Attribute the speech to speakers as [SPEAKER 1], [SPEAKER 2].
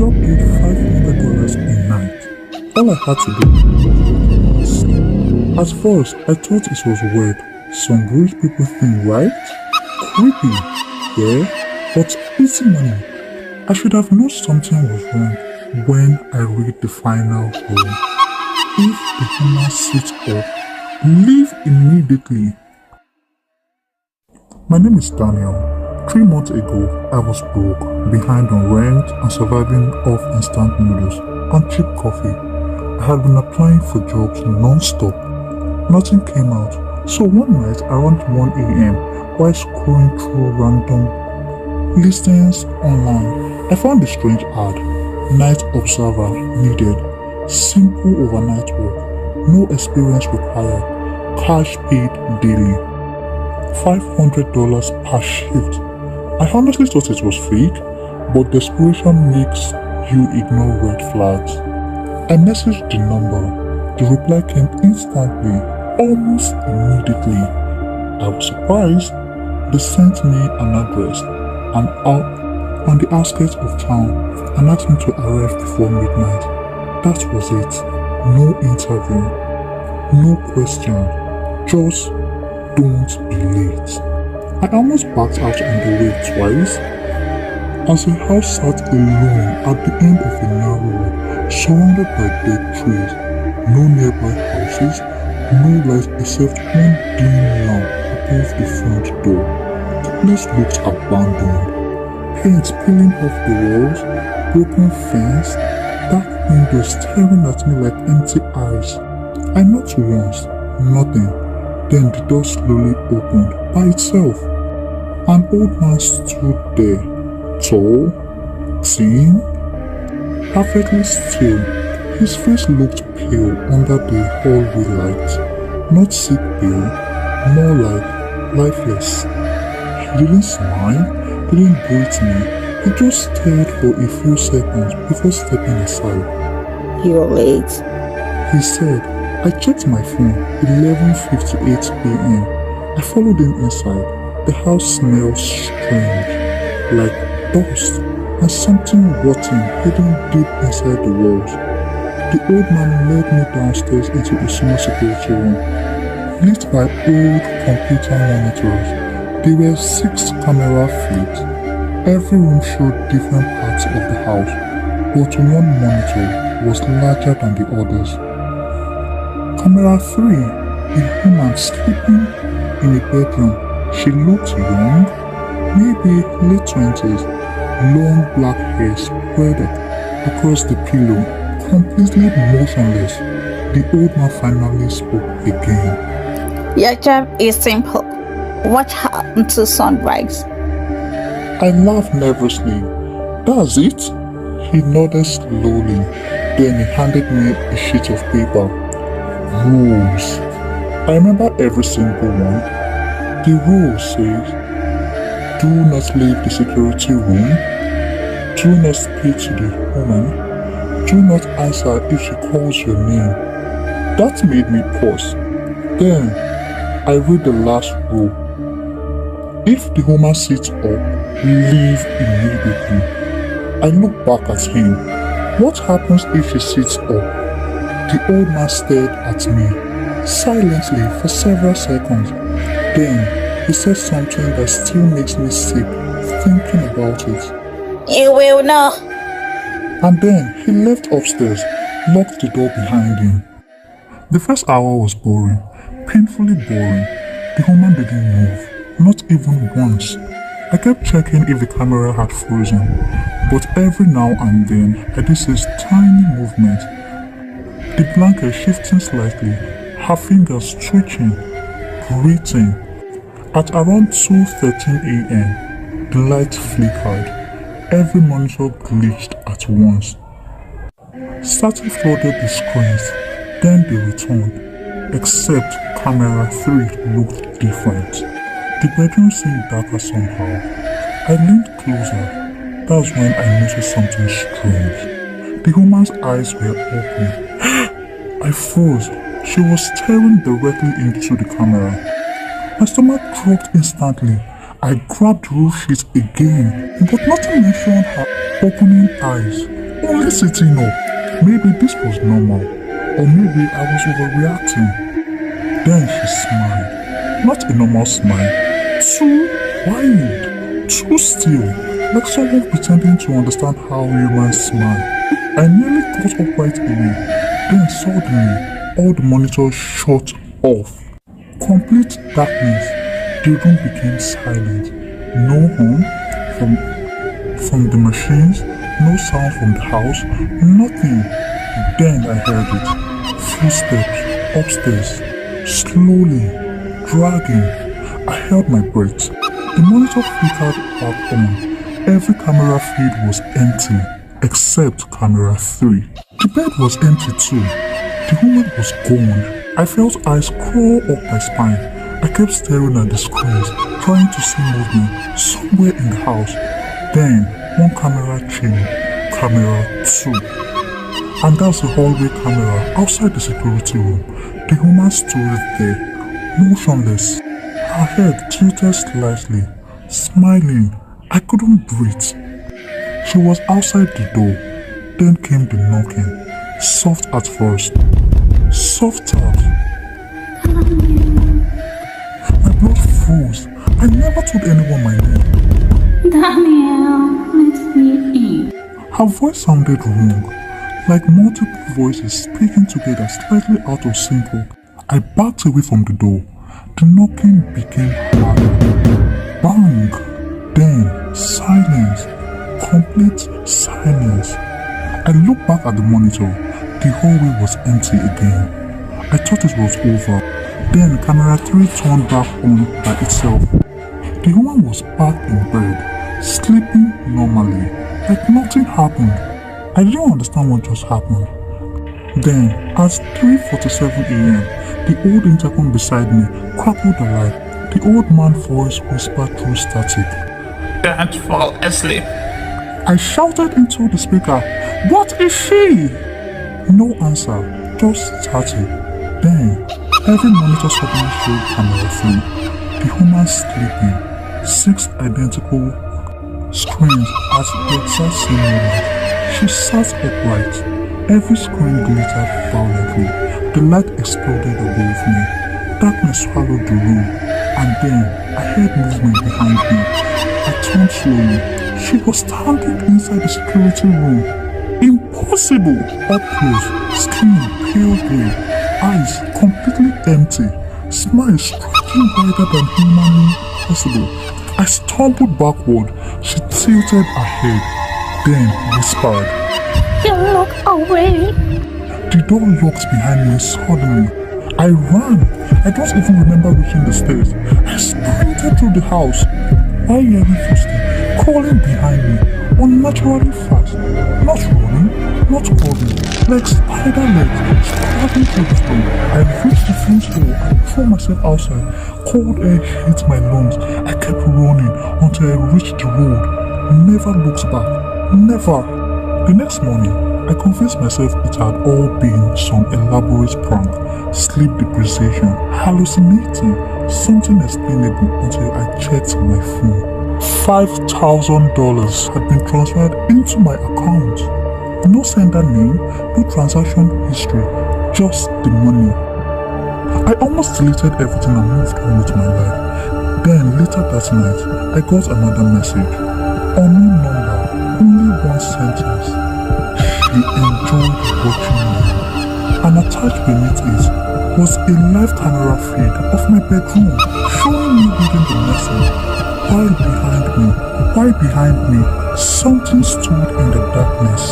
[SPEAKER 1] girl paid $500 a night. All I had to do was sleep. At first, I thought it was weird. Some rich people think, right? Creepy, yeah, but easy money. I should have known something was wrong when I read the final rule. If the woman sits up, leave immediately. My name is Daniel. 3 months ago, I was broke, behind on rent and surviving off instant noodles and cheap coffee. I had been applying for jobs non-stop. Nothing came out. So one night around 1 a.m., while scrolling through random listings online, I found a strange ad. Night observer needed. Simple overnight work. No experience required. Cash paid daily. $500 per shift. I honestly thought it was fake, but desperation makes you ignore red flags. I messaged the number. The reply came instantly, almost immediately. I was surprised. They sent me an address and out on the outskirts of town and asked me to arrive before midnight. That was it. No interview, no question, just don't be late. I almost backed out on the way twice. As the house sat alone at the end of a narrow road, surrounded by dead trees, no nearby houses, no light except one dim lamp above the front door. The place looked abandoned. Paint peeling off the walls, broken fence, dark windows staring at me like empty eyes. I knocked once, nothing. Then the door slowly opened by itself. An old man stood there, tall, thin, perfectly still. His face looked pale under the hallway light. Not sick pale, more like lifeless. He didn't smile, didn't greet me. He just stared for a few seconds before stepping aside.
[SPEAKER 2] "You're late,"
[SPEAKER 1] he said. I checked my phone, 11:58 p.m. I followed him inside. The house smelled strange, like dust and something rotten hidden deep inside the walls. The old man led me downstairs into a small security room, lit by old computer monitors. There were 6 camera feeds. Every room showed different parts of the house, but one monitor was larger than the others. Camera 3, a woman sleeping in a bedroom. She looked young, maybe late 20s, long black hair spread across the pillow, completely motionless. The old man finally spoke again.
[SPEAKER 2] "Your job is simple. What happened to sunrise?"
[SPEAKER 1] I laughed nervously. "That's it?" He nodded slowly, then he handed me a sheet of paper. Rules. I remember every single one. The rule says, do not leave the security room, do not speak to the woman, do not answer if she calls your name. That made me pause. Then I read the last rule. If the woman sits up, leave immediately. I looked back at him. What happens if she sits up? The old man stared at me, silently for several seconds. Then he said something that still makes me sick thinking about it.
[SPEAKER 2] "You will know."
[SPEAKER 1] And then he left upstairs, locked the door behind him. The first hour was boring, painfully boring. The woman didn't move, not even once. I kept checking if the camera had frozen, but every now and then I did see tiny movement. The blanket shifting slightly, her fingers twitching, breathing. At around 2:13 a.m., the light flickered. Every monitor glitched at once. Static flooded the screens, then they returned, except camera 3 looked different. The bedroom seemed darker somehow. I leaned closer. That was when I noticed something strange. The woman's eyes were open. I froze. She was staring directly into the camera. My stomach dropped instantly. I grabbed the roof sheet again, but nothing mentioned her opening eyes. only sitting up. Maybe this was normal, or maybe I was overreacting. Then she smiled. Not a normal smile. Too wide. Too still. Like someone pretending to understand how humans smile. I nearly got up right away. Then suddenly, all the monitors shut off. Complete darkness. The room became silent. No hum from the machines, no sound from the house, nothing. Then I heard it. Footsteps upstairs, slowly, dragging. I held my breath. The monitor flickered back on. Every camera feed was empty, except camera 3. The bed was empty too. The woman was gone. I felt eyes crawl up my spine. I kept staring at the screens, trying to see movement somewhere in the house. Then, one camera changed, camera 2. And that's the hallway camera outside the security room. The woman stood there, motionless. Her head tilted slightly, smiling. I couldn't breathe. She was outside the door. Then came the knocking, soft at first, soft tap. My blood froze. I never told anyone my name.
[SPEAKER 2] Daniel, let me in.
[SPEAKER 1] Her voice sounded wrong, like multiple voices speaking together slightly out of sync. I backed away from the door. The knocking became harder. Bang! Then silence. Complete silence. I looked back at the monitor. The hallway was empty again. I thought it was over. Then camera 3 turned back on by itself. The woman was back in bed, sleeping normally, like nothing happened. I didn't understand what just happened. Then, at 3:47 a.m., the old intercom beside me crackled the light. The old man's voice whispered through static.
[SPEAKER 3] Don't fall asleep.
[SPEAKER 1] I shouted into the speaker, "What is she?" No answer, just static. Then, every monitor suddenly showed camera 3. The woman sleeping. 6 identical screens at the exact same moment. She sat upright. Every screen glittered violently. The light exploded above me. Darkness swallowed the room. And then, I heard movement behind me. I turned slowly. She was standing inside the security room. Impossible! Up close, skin pale grey, eyes completely empty, smile striking brighter than humanly possible. I stumbled backward. She tilted her head, then whispered,
[SPEAKER 2] You look away.
[SPEAKER 1] The door locked behind me suddenly. I ran. I don't even remember reaching the stairs. I sprinted through the house. While hearing footsteps crawling behind me, unnaturally fast. Not running, not crawling, like spider legs scrabbling through the floor. I reached the front door and threw myself outside. Cold air hit my lungs. I kept running until I reached the road. Never looked back. Never. The next morning, I convinced myself it had all been some elaborate prank, sleep deprivation, hallucinating, something explainable until I checked my phone. $5,000 had been transferred into my account. No sender name, no transaction history, just the money. I almost deleted everything and moved on with my life. Then later that night, I got another message. Unknown number, only one sentence. She enjoyed watching me. And attached beneath it was a live camera feed of my bedroom, showing me reading the message. While behind me, something stood in the darkness.